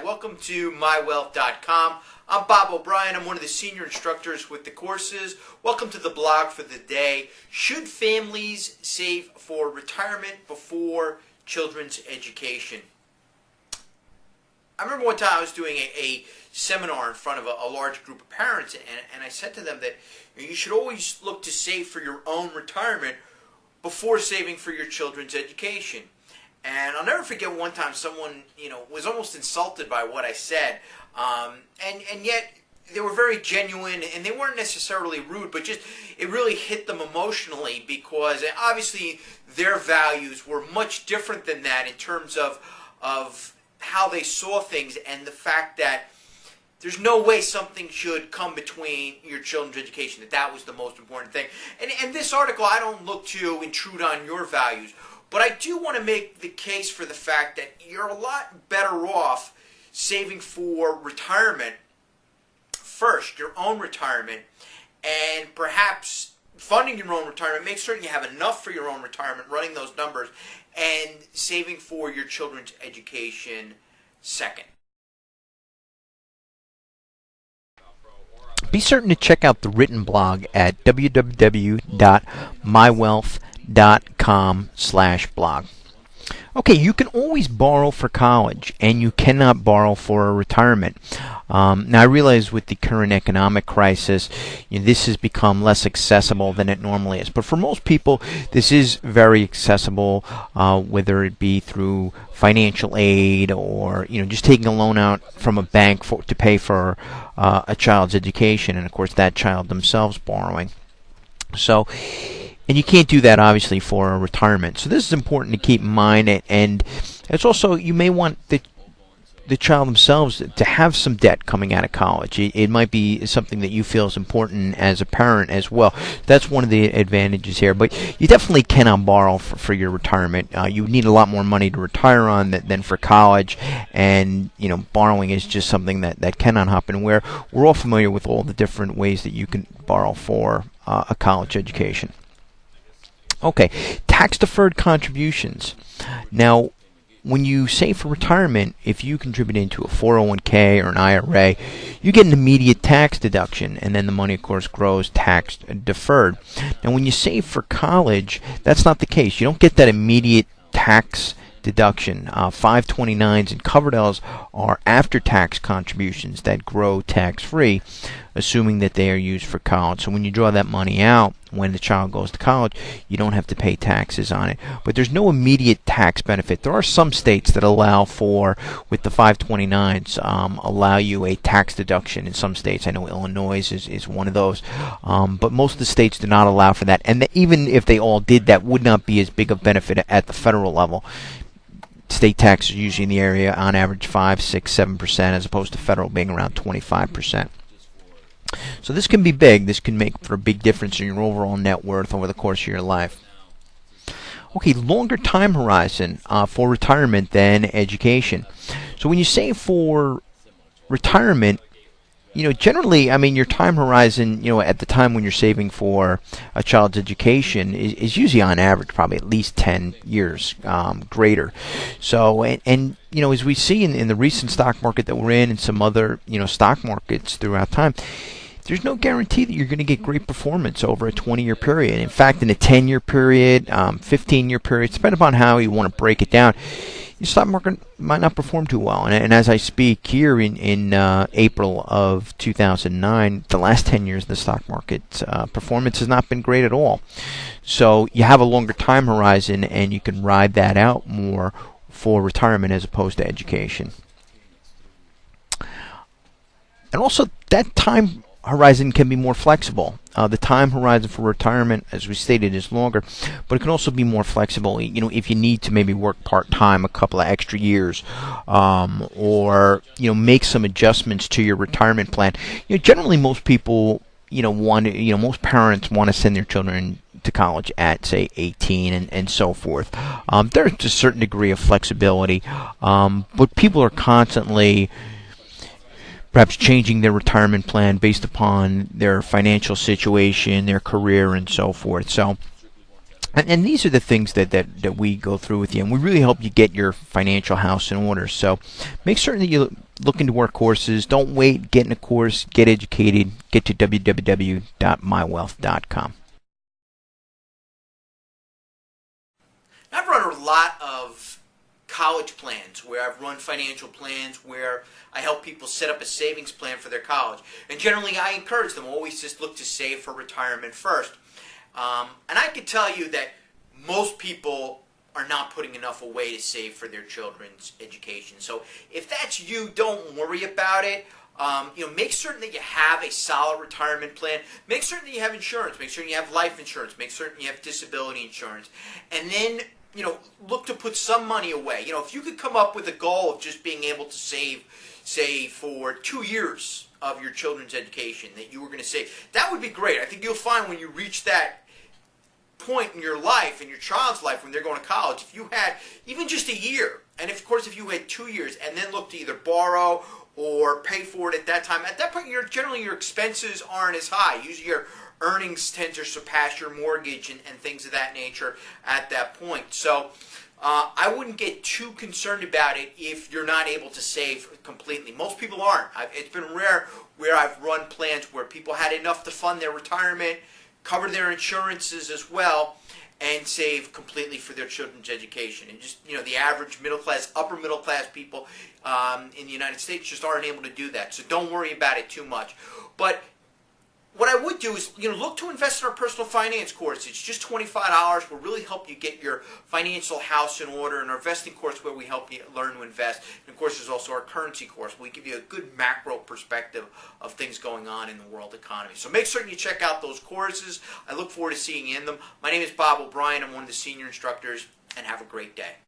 Welcome to mywealth.com. I'm Bob O'Brien. I'm one of the senior instructors with the courses. Welcome to the blog for the day. Should families save for retirement before children's education? I remember one time I was doing a seminar in front of a large group of parents, and I said to them that you should always look to save for your own retirement before saving for your children's education. And I'll never forget one time someone, was almost insulted by what I said, and yet they were very genuine, and they weren't necessarily rude, but just it really hit them emotionally because obviously their values were much different than that in terms of how they saw things and the fact that there's no way something should come between your children's education, that was the most important thing. And this article, I don't look to intrude on your values, but I do want to make the case for the fact that you're a lot better off saving for retirement first, your own retirement, and perhaps funding your own retirement. Make certain you have enough for your own retirement, running those numbers, and saving for your children's education second. Be certain to check out the written blog at www.mywealth.com/blog. Okay, you can always borrow for college, and you cannot borrow for a retirement. Now, I realize with the current economic crisis, this has become less accessible than it normally is. But for most people, this is very accessible, whether it be through financial aid or just taking a loan out from a bank to pay for a child's education, and of course that child themselves borrowing. And you can't do that, obviously, for a retirement. So this is important to keep in mind. And it's also, you may want the child themselves to have some debt coming out of college. It might be something that you feel is important as a parent as well. That's one of the advantages here. But you definitely cannot borrow for your retirement. You need a lot more money to retire on than for college. And, borrowing is just something that cannot happen, where we're all familiar with all the different ways that you can borrow for a college education. Okay, tax-deferred contributions. Now, when you save for retirement, if you contribute into a 401k or an IRA, you get an immediate tax deduction, and then the money, of course, grows tax-deferred. Now, when you save for college, that's not the case. You don't get that immediate tax deduction. 529s and covered L's are after-tax contributions that grow tax-free, assuming that they are used for college. So when you draw that money out when the child goes to college, you don't have to pay taxes on it. But there's no immediate tax benefit. There are some states that allow for, with the 529s, allow you a tax deduction in some states. I know Illinois is one of those. But most of the states do not allow for that. And even if they all did, that would not be as big a benefit at the federal level. State taxes are usually in the area on average 5, 6, 7%, as opposed to federal being around 25%. So this can be big. This can make for a big difference in your overall net worth over the course of your life. Okay, longer time horizon for retirement than education. So when you save for retirement, generally, your time horizon, at the time when you're saving for a child's education is usually on average probably at least 10 years greater. So, and as we see in the recent stock market that we're in and some other, stock markets throughout time, there's no guarantee that you're going to get great performance over a 20-year period. In fact, in a 10-year period, 15-year period, depending upon how you want to break it down, the stock market might not perform too well. And as I speak here in April of 2009, the last 10 years of the stock market performance has not been great at all. So you have a longer time horizon, and you can ride that out more for retirement as opposed to education. And also, that time horizon can be more flexible. The time horizon for retirement, as we stated, is longer, but it can also be more flexible. If you need to maybe work part-time a couple of extra years, or make some adjustments to your retirement plan. Generally, most people, most parents want to send their children to college at, say, 18 and so forth. There's a certain degree of flexibility, but people are constantly perhaps changing their retirement plan based upon their financial situation, their career, and so forth. So And these are the things that we go through with you, and we really help you get your financial house in order. So make certain that you look into our courses. Don't wait. Get in a course. Get educated. Get to www.mywealth.com. I've run a lot of college plans where I've run financial plans where I help people set up a savings plan for their college. And generally I encourage them always just look to save for retirement first. And I can tell you that most people are not putting enough away to save for their children's education. So if that's you, don't worry about it. Make certain that you have a solid retirement plan. Make certain that you have insurance. Make certain you have life insurance. Make certain you have disability insurance. And then, look to put some money away. If you could come up with a goal of just being able to save, say, for 2 years of your children's education that you were going to save, that would be great. I think you'll find when you reach that point in your life, in your child's life, when they're going to college, if you had even just a year, and of course if you had 2 years, and then look to either borrow or pay for it at that time, at that point generally your expenses aren't as high. Usually your earnings tend to surpass your mortgage and things of that nature at that point. So I wouldn't get too concerned about it if you're not able to save completely. Most people aren't. It's been rare where I've run plans where people had enough to fund their retirement, cover their insurances as well, and save completely for their children's education. And just, the average middle class, upper middle class people in the United States just aren't able to do that. So don't worry about it too much. But what I would do is, look to invest in our personal finance course. It's just $25. We'll really help you get your financial house in order. And our investing course where we help you learn to invest. And of course, there's also our currency course where we give you a good macro perspective of things going on in the world economy. So make certain you check out those courses. I look forward to seeing you in them. My name is Bob O'Brien. I'm one of the senior instructors, and have a great day.